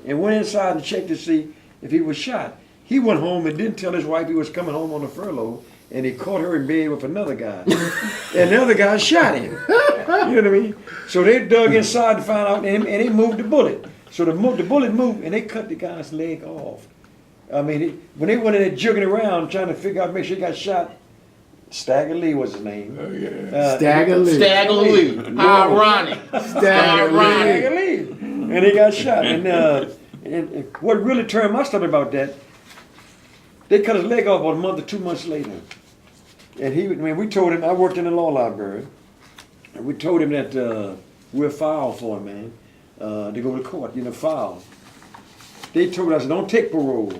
and went inside and checked to see if he was shot. He went home and didn't tell his wife he was coming home on a furlough, and he caught her in bed with another guy. And the other guy shot him. You know what I mean? So they dug inside to find out, and they moved the bullet. So the bullet moved, and they cut the guy's leg off. I mean, when they went in there jugging around trying to figure out, make sure he got shot, Stagger Lee was his name. Oh, yeah. Stagger Lee. Stagger Lee. How ironic. Stagger Lee. And he got shot. And what really turned my stomach about that, they cut his leg off about a month or 2 months later. And we told him, I worked in the law library, and we told him that we'll file for him, man, to go to court, file. They told us, don't take parole.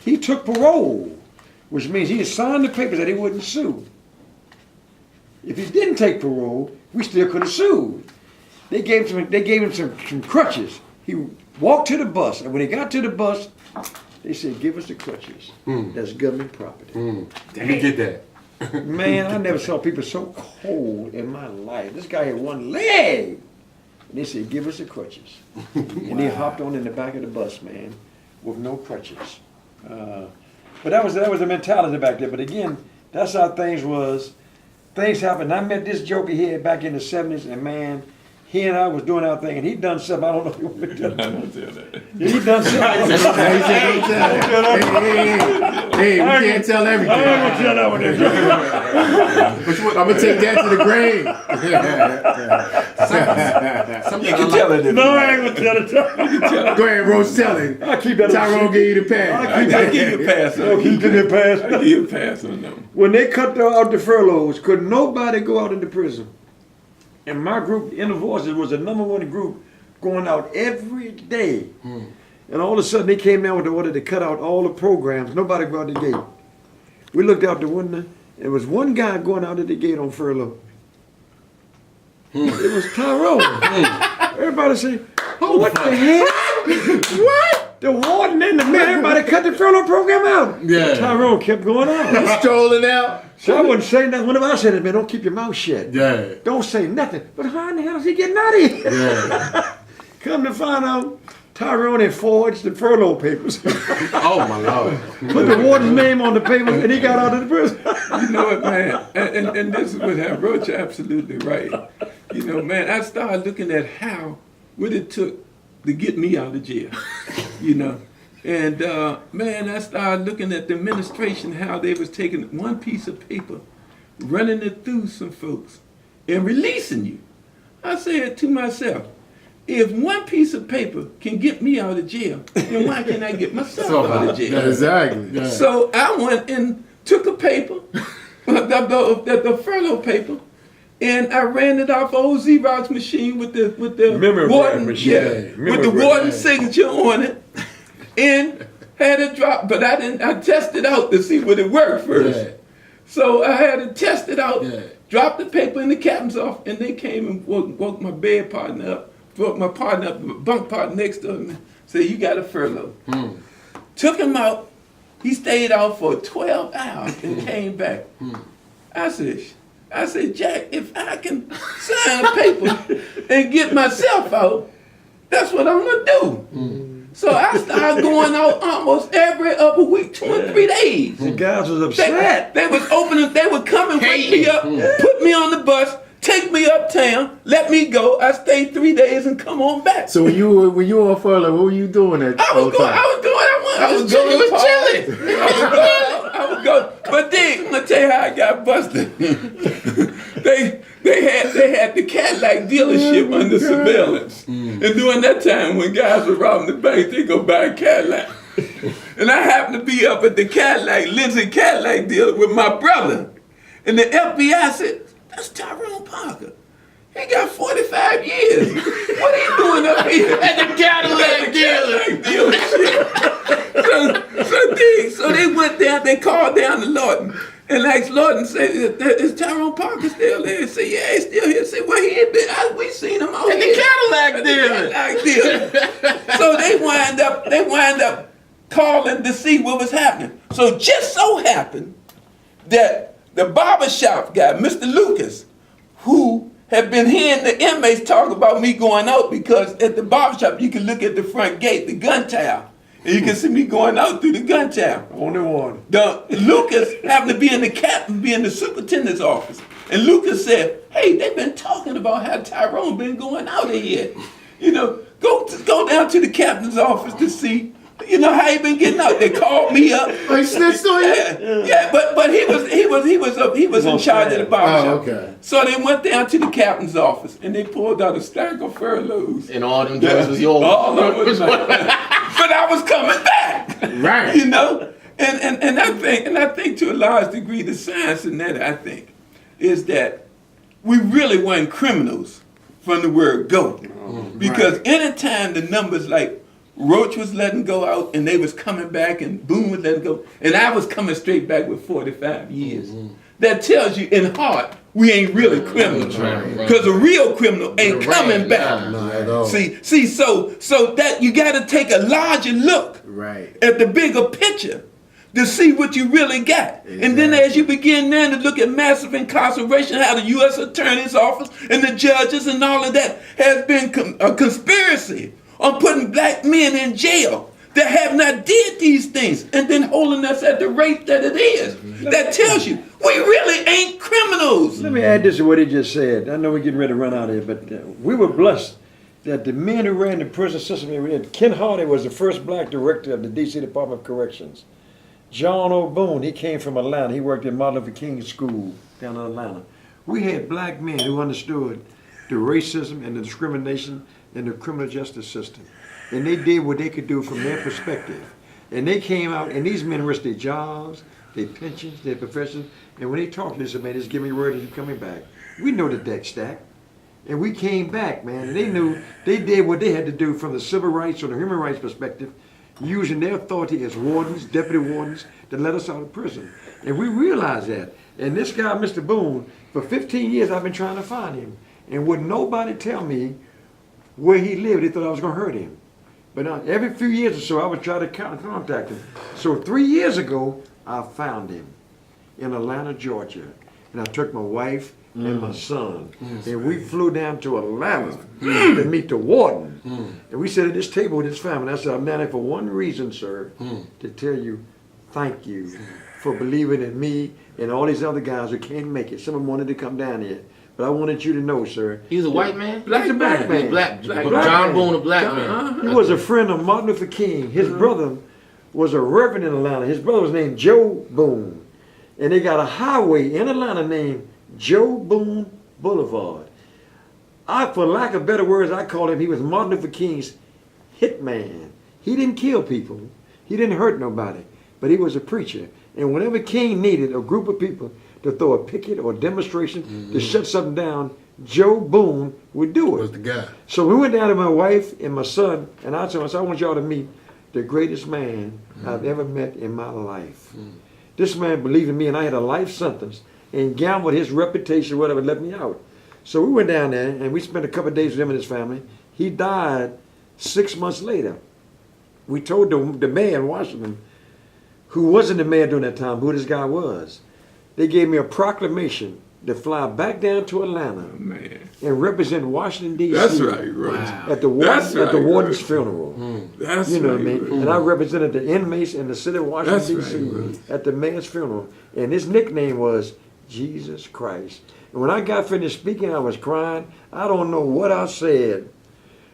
He took parole, which means he had signed the papers that he wouldn't sue. If he didn't take parole, we still could have sued. They gave him some crutches. He walked to the bus, and when he got to the bus, they said, give us the crutches. That's government property. Damn. He did that. Man, I never saw people so cold in my life. This guy had one leg. And they said, give us the crutches. And he hopped on in the back of the bus, man, with no crutches. But that was the mentality back there. But again, that's how things was. Things happened. I met this joker here back in the 70s, and man, he and I was doing our thing, and he done something. I don't know if you want me to tell it. Don't tell that. He done something. Hey, we can't tell everything. I ain't gonna tell that one. I'm gonna take that to the grave. You can tell it. No, I ain't gonna tell it. Go ahead, Roach, tell it. I'll keep that. Tyrone gave you the pass. I give you a pass. I'll keep it pass. I give you a pass on them. When they cut out the furloughs, could nobody go out into prison? And my group, Inner Voices, was the #1 group going out every day. And all of a sudden they came down with the order to cut out all the programs. Nobody go out the gate. We looked out the window. There was one guy going out at the gate on furlough. It was Tyrone. Everybody say, oh, what the hell? What? The warden and the man, everybody cut the furlough program out. Yeah. Tyrone kept going out. He's strolling out. So I wouldn't say nothing. Whenever I said it, man, don't keep your mouth shut. Yeah. Don't say nothing. But how in the hell is he getting out of here? Yeah. Come to find out, Tyrone had forged the furlough papers. Oh my Lord. Put the warden's name on the papers, and he got out of the prison. You know what, man? And this is what happened. Roach absolutely right. You know, man, I started looking at what it took to get me out of jail. You know. And, man, I started looking at the administration, how they was taking one piece of paper, running it through some folks, and releasing you. I said to myself, if one piece of paper can get me out of jail, then why can't I get myself out of jail? Exactly. Yeah. So I went and took a paper, the furlough paper, and I ran it off old Xerox machine with the warden, with the warden's signature on it, and had it drop. But I tested out to see would it work first. Yeah. So I had to test it out. Yeah. Dropped the paper in the captain's office, and they came and woke my bed partner up. Brought my partner up, my bunk partner next to him, said, you got a furlough. Took him out. He stayed out for 12 hours and came back. I said, Jack, if I can sign a paper and get myself out, that's what I'm going to do. So I started going out almost every other week, 2 or 3 days. The guys was upset. They was opening, they would come and wake me up, put me on the bus, take me uptown, let me go. I stayed 3 days and come on back. So when you were on furlough, what were you doing at I was going. But then I'm gonna tell you how I got busted. they had the Cadillac dealership under surveillance. And during that time when guys were robbing the bank, they go buy a Cadillac. And I happened to be up at the Lindsay Cadillac dealer with my brother. And the FBI said, that's Tyrone Parker. He got 45 years. What are you doing up here? At the Cadillac dealership. So they went down, they called down to Lawton. And asked Lawton, said, is Tyrone Parker still there? He said, yeah, he's still here. He said, well, he ain't been, we seen him out at here. The Cadillac dealer. So they wind up calling to see what was happening. So just so happened that the barbershop guy, Mr. Lucas, who have been hearing the inmates talk about me going out because at the barbershop you can look at the front gate, the gun tower, and you can see me going out through the gun tower. Only one. Lucas happened to be in the superintendent's office. And Lucas said, hey, they've been talking about how Tyrone been going out of here. You know, go down to the captain's office to see, you know, how he been getting out. They called me up. Oh, he snitched on you? Yeah, but he was in charge of the barbershop. Oh, okay. So they went down to the captain's office and they pulled out a stack of furloughs. And all them drugs was yours. All of it was mine. But I was coming back. Right. You know? And I think to a large degree the science in that, I think, is that we really weren't criminals from the word go. Because anytime the numbers like Roach was letting go out and they was coming back and Boone was letting go, and I was coming straight back with 45 years. That tells you in heart we ain't really criminals. Because a real criminal ain't coming back. Not at all. See, so that you gotta take a larger look Right. at the bigger picture to see what you really got. And then as you begin then to look at massive incarceration, how the U.S. Attorney's Office and the judges and all of that has been a conspiracy on putting black men in jail that have not did these things and then holding us at the rate that it is. That tells you we really ain't criminals. Let me add this to what he just said. I know we're getting ready to run out of here, but we were blessed that the men who ran the prison system, Ken Hardy was the first black director of the D.C. Department of Corrections. John O. Boone, he came from Atlanta. He worked in Martin Luther King School down in Atlanta. We had black men who understood the racism and the discrimination in the criminal justice system. And they did what they could do from their perspective. And they came out, and these men risked their jobs, their pensions, their professions. And when they talked, they said, man, just give me word that you're coming back. We know the deck stack. And we came back, man. And they knew they did what they had to do from the civil rights or the human rights perspective, using their authority as wardens, deputy wardens, to let us out of prison. And we realized that. And this guy, Mr. Boone, for 15 years I've been trying to find him. And would nobody tell me where he lived, they thought I was going to hurt him. But every few years or so, I would try to contact him. So 3 years ago, I found him in Atlanta, Georgia. And I took my wife and my son. And we flew down to Atlanta to meet the warden. And we sat at this table with his family. And I said, I'm down here for one reason, sir, to tell you thank you for believing in me and all these other guys who can't make it. Some of them wanted to come down here. But I wanted you to know, sir. He was a white man? He's a black man. Black man. John Boone, a black man. He was a friend of Martin Luther King. His brother was a reverend in Atlanta. His brother was named Joe Boone. And they got a highway in Atlanta named Joe Boone Boulevard. For lack of better words, I call him, he was Martin Luther King's hitman. He didn't kill people. He didn't hurt nobody. But he was a preacher. And whenever King needed a group of people to throw a picket or a demonstration to shut something down, Joe Boone would do it. Was the guy. So we went down to my wife and my son, and I told him, I want y'all to meet the greatest man I've ever met in my life. This man believed in me, and I had a life sentence, and gambled his reputation, whatever, let me out. So we went down there, and we spent a couple of days with him and his family. He died 6 months later. We told the mayor in Washington, who wasn't the mayor during that time, who this guy was. They gave me a proclamation to fly back down to Atlanta and represent Washington, D.C. That's right, Roach. At the warden's funeral. That's you know right, what I mean? Roach. And I represented the inmates in the city of Washington, That's D.C. right, at the mayor's funeral. And his nickname was Jesus Christ. And when I got finished speaking, I was crying. I don't know what I said.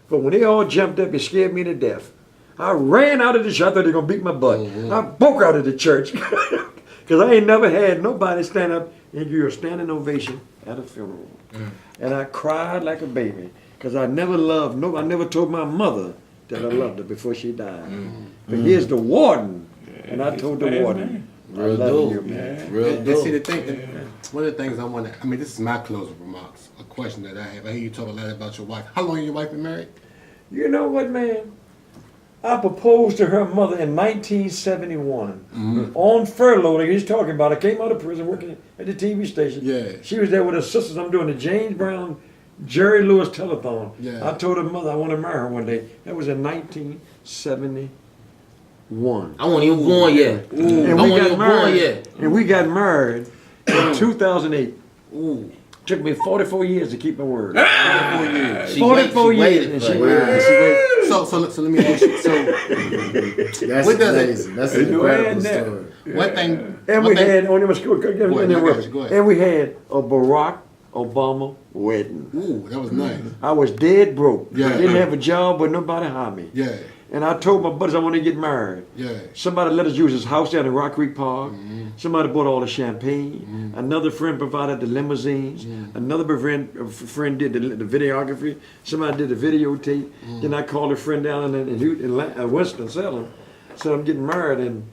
But when they all jumped up, it scared me to death. I ran out of the church. I thought they were going to beat my butt. I broke out of the church. Because I ain't never had nobody stand up and give you a standing ovation at a funeral. And I cried like a baby. Because I never loved, I never told my mother that I loved her before she died. But here's the warden. And I told the warden, I love you, man. Real dope. See, one of the things I want to, this is my closing remarks, a question that I have. I hear you talk a lot about your wife. How long have your wife been married? You know what, man? I proposed to her mother in 1971 on furlough. Like he's talking about. I came out of prison working at the TV station. Yeah. She was there with her sisters. I'm doing the James Brown, Jerry Lewis telethon. Yeah. I told her mother I want to marry her one day. That was in 1971. I wasn't even born yet. And we got married. And we got married in 2008. Took me 44 years to keep my word. 44 years. 44 years. And she waited. So let me ask you. So That's what does it- amazing. That's You an know, incredible and that- story. one thing. And one we thing- had, on them school, Go ahead. and we had a Barack Obama wedding. Ooh, that was nice. I was dead broke. Yeah. Didn't have a job, but nobody hired me. Yeah, And I told my buddies I want to get married. yeah. Somebody let us use his house down in Rock Creek Park. Somebody bought all the champagne. Another friend provided the limousines. Another friend did the videography. Somebody did the videotape. Then I called a friend down in Winston-Salem. Said I'm getting married. And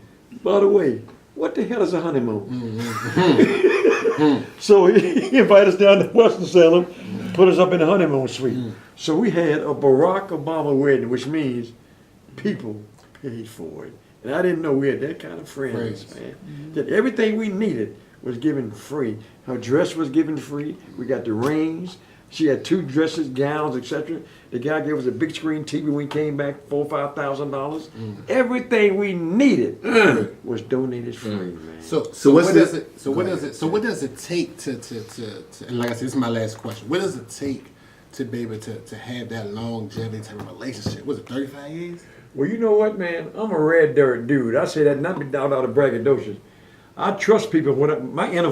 by the way, what the hell is a honeymoon? So he invited us down to Winston-Salem, put us up in the honeymoon suite. So we had a Barack Obama wedding, which means people paid for it. And I didn't know we had that kind of friends, man. That everything we needed was given free. Her dress was given free. We got the rings. She had 2 dresses, gowns, etc. The guy gave us a big screen TV when we came back, $4,000 or $5,000. Everything we needed was donated free, man. So what's what the- does it? So what Go does ahead. it? So what does it take to? And like I said, this is my last question. What does it take to be able to have that longevity type of relationship? Was it 35 years? Well, you know what, man? I'm a red dirt dude. I say that not out of braggadocious. I trust people when my inner